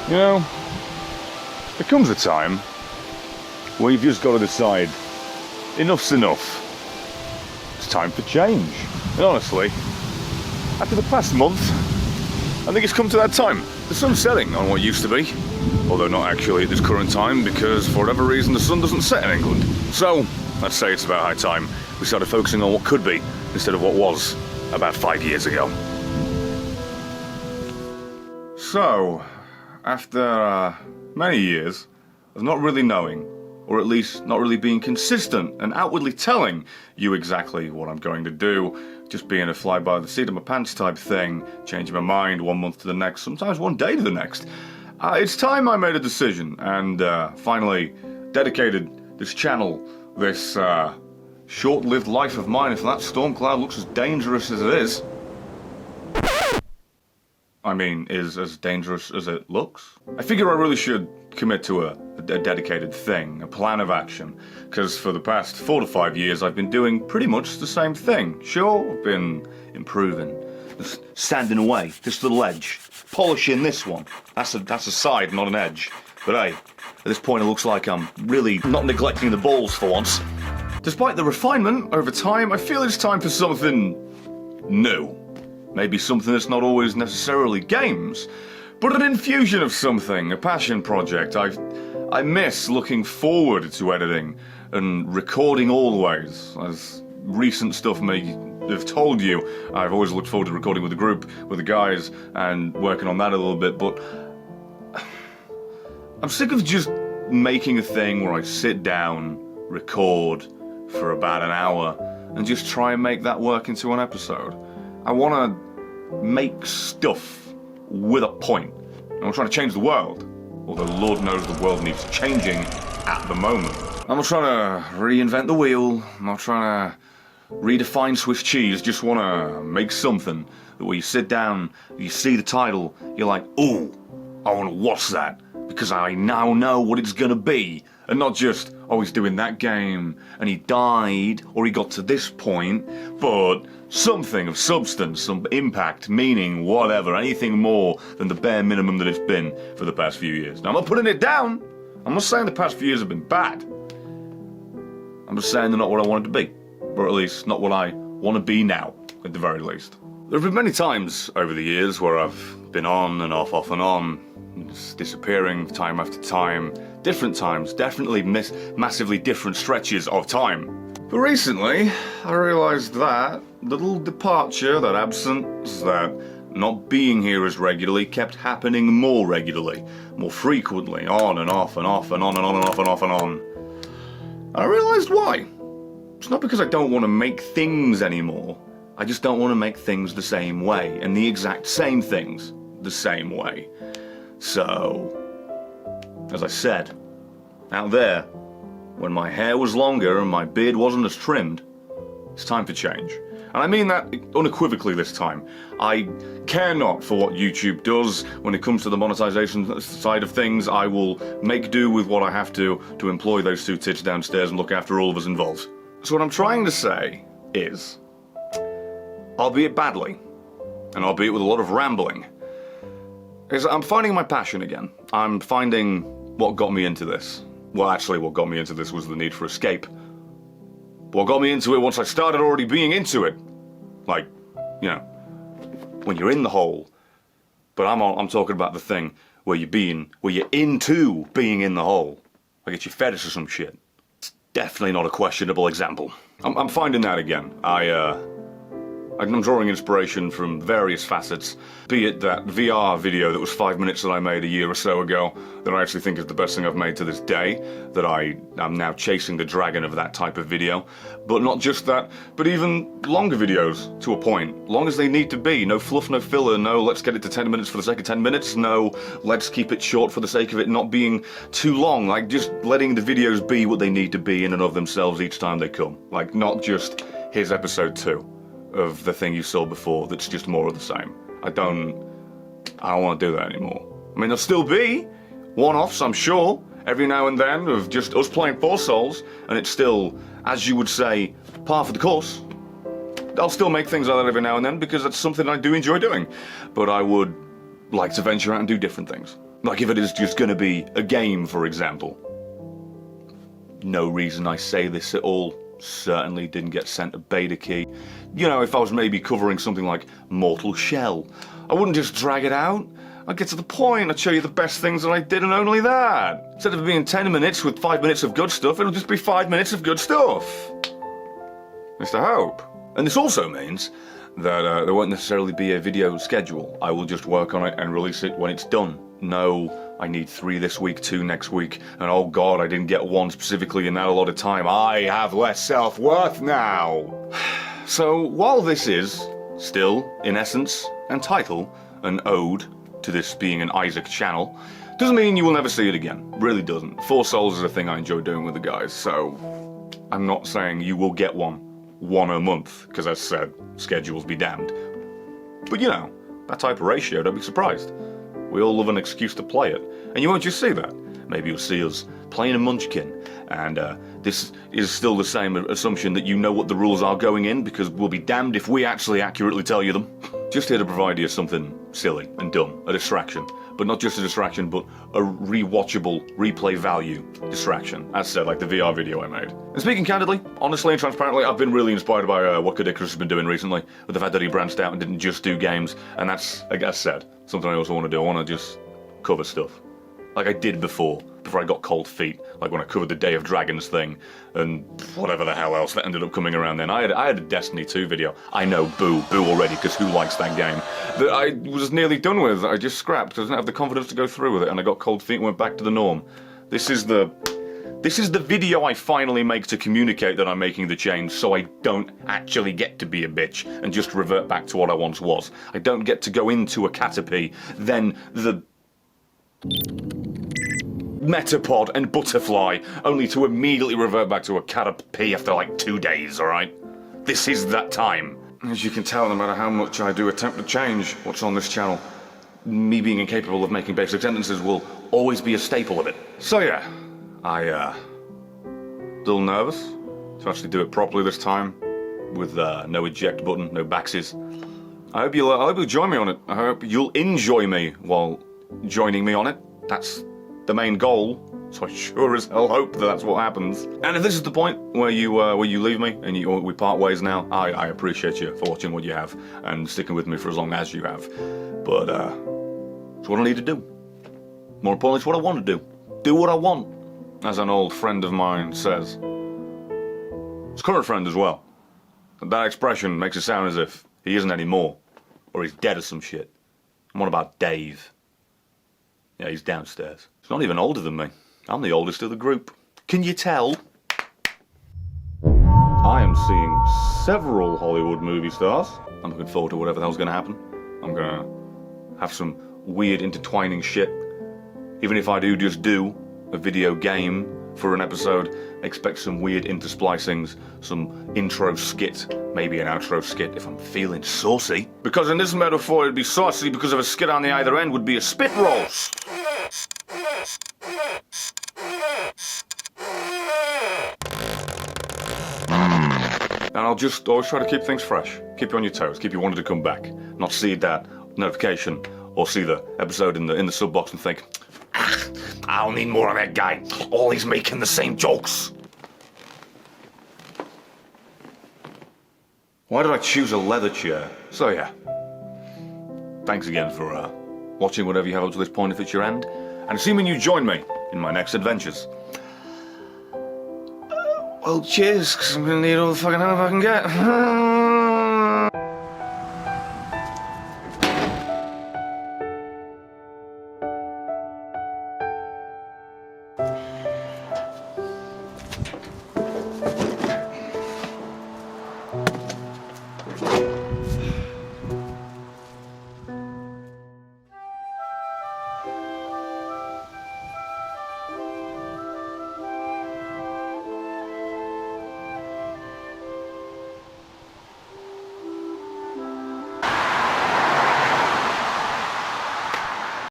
You know, there comes a time where you've just got to decide, enough's enough. It's time for change. And honestly, after the past month, I think it's come to that time. The sun's setting on what used to be, although not actually at this current time, because for whatever reason the sun doesn't set in England. So, let's say it's about high time we started focusing on what could be, instead of what was, about 5 years ago. So, after many years of not really knowing, or at least not really being consistent and outwardly telling you exactly what I'm going to do, just being a fly by the seat of my pants type thing, changing my mind 1 month to the next, sometimes 1 day to the next, it's time I made a decision and finally dedicated this channel, this short-lived life of mine, if that storm cloud looks as dangerous as it is. I mean, is as dangerous as it looks. I figure I really should commit to a dedicated thing, a plan of action, because for the past 4 to 5 years I've been doing pretty much the same thing. Sure, I've been improving, just sanding away this little edge, polishing this one. That's a side, not an edge. But hey, at this point it looks like I'm really not neglecting the balls for once. Despite the refinement over time, I feel it's time for something new. Maybe something that's not always necessarily games, but an infusion of something, a passion project. I miss looking forward to editing and recording always. As recent stuff may have told you, I've always looked forward to recording with the group, with the guys, and working on that a little bit, but I'm sick of just making a thing where I sit down, record for about an hour, and just try and make that work into an episode. I want to make stuff with a point. I'm trying to change the world, although Lord knows the world needs changing at the moment. I'm not trying to reinvent the wheel, I'm not trying to redefine Swiss cheese, just want to make something that when you sit down, you see the title, you're like, ooh, I want to watch that, because I now know what it's going to be. And not just, oh, he's doing that game, and he died, or he got to this point, but something of substance, some impact, meaning, whatever, anything more than the bare minimum that it's been for the past few years. Now, I'm not putting it down. I'm not saying the past few years have been bad. I'm just saying they're not what I wanted to be, or at least not what I want to be now, at the very least. There have been many times over the years where I've been on and off and on, just disappearing time after time, different times, definitely massively different stretches of time. But recently, I realised that little departure, that absence, that not being here as regularly kept happening more regularly, more frequently, on and off and off and on and on and off and off and on. And I realised why. It's not because I don't want to make things anymore. I just don't want to make things the same way, and the exact same things the same way. So, as I said, out there, when my hair was longer and my beard wasn't as trimmed, it's time for change. And I mean that unequivocally this time. I care not for what YouTube does when it comes to the monetization side of things. I will make do with what I have to employ those 2 tits downstairs and look after all of us involved. So what I'm trying to say is, albeit badly, and albeit with a lot of rambling, is I'm finding my passion again. I'm finding what got me into this. Well, actually, what got me into this was the need for escape. What got me into it once I started already being into it. Like, you know, when you're in the hole. But I'm talking about the thing where you're into being in the hole. Like it's your fetish or some shit. It's definitely not a questionable example. I'm finding that again. I'm drawing inspiration from various facets, be it that VR video that was 5 minutes that I made a year or so ago, that I actually think is the best thing I've made to this day, that I am now chasing the dragon of that type of video. But not just that, but even longer videos, to a point. Long as they need to be. No fluff, no filler, no let's get it to 10 minutes for the sake of 10 minutes, no let's keep it short for the sake of it not being too long. Like just letting the videos be what they need to be in and of themselves each time they come. Like not just, here's episode 2. Of the thing you saw before that's just more of the same. I don't want to do that anymore. I mean, there'll still be one-offs, I'm sure, every now and then, of just us playing 4 Souls, and it's still, as you would say, par for the course. I'll still make things like that every now and then, because that's something I do enjoy doing. But I would like to venture out and do different things. Like if it is just going to be a game, for example. No reason I say this at all. Certainly didn't get sent a beta key. You know, if I was maybe covering something like Mortal Shell, I wouldn't just drag it out. I'd get to the point, I'd show you the best things that I did and only that. Instead of being 10 minutes with 5 minutes of good stuff, it'll just be 5 minutes of good stuff. At least I hope. And this also means that there won't necessarily be a video schedule. I will just work on it and release it when it's done. No, I need 3 this week, 2 next week, and oh god, I didn't get 1 specifically in that a lot of time. I have less self-worth now! So, while this is still, in essence and title, an ode to this being an Isaac channel, doesn't mean you will never see it again. Really doesn't. 4 Souls is a thing I enjoy doing with the guys, so I'm not saying you will get one a month, because as I said, schedules be damned. But you know, that type of ratio, don't be surprised. We all love an excuse to play it, and you won't just see that. Maybe you'll see us playing a Munchkin, and this is still the same assumption that you know what the rules are going in, because we'll be damned if we actually accurately tell you them. Just here to provide you something silly and dumb, a distraction. But not just a distraction, but a rewatchable, replay value distraction. As said, like the VR video I made. And speaking candidly, honestly and transparently, I've been really inspired by what Cadicus has been doing recently, with the fact that he branched out and didn't just do games, and that's, like I said, something I also want to do. I want to just cover stuff. Like I did before I got cold feet, like when I covered the Day of Dragons thing, and whatever the hell else that ended up coming around then. I had a Destiny 2 video. I know, boo already, because who likes that game? That I was nearly done with, I just scrapped, because I didn't have the confidence to go through with it, and I got cold feet and went back to the norm. This is the video I finally make to communicate that I'm making the change, so I don't actually get to be a bitch and just revert back to what I once was. I don't get to go into a Caterpie, then the Metapod and Butterfly, only to immediately revert back to a Caterpie after like 2 days, alright? This is that time. As you can tell, no matter how much I do attempt to change what's on this channel, me being incapable of making basic sentences will always be a staple of it. So yeah, a little nervous to actually do it properly this time, with no eject button, no backses. I hope you'll join me on it. I hope you'll enjoy me while joining me on it. That's the main goal, so I sure as hell hope that that's what happens. And if this is the point where you leave me and we part ways now, I appreciate you for watching what you have and sticking with me for as long as you have. But it's what I need to do. More importantly, it's what I want to do. Do what I want, as an old friend of mine says. His current friend as well. That expression makes it sound as if he isn't anymore, or he's dead or some shit. And what about Dave? Yeah, he's downstairs. He's not even older than me. I'm the oldest of the group. Can you tell? I am seeing several Hollywood movie stars. I'm looking forward to whatever the hell's gonna happen. I'm gonna have some weird intertwining shit. Even if I do just do a video game for an episode, expect some weird intersplicings, some intro skit, maybe an outro skit if I'm feeling saucy. Because in this metaphor it'd be saucy because of a skit on the either end would be a spit roast. And I'll just always try to keep things fresh, keep you on your toes, keep you wanting to come back, not see that notification or see the episode in the sub box and think, I'll need more of that guy. All he's making the same jokes. Why did I choose a leather chair? So yeah, thanks again for watching whatever you have up to this point if it's your end, and assuming you join me in my next adventures. Well, cheers, because I'm going to need all the fucking help I can get.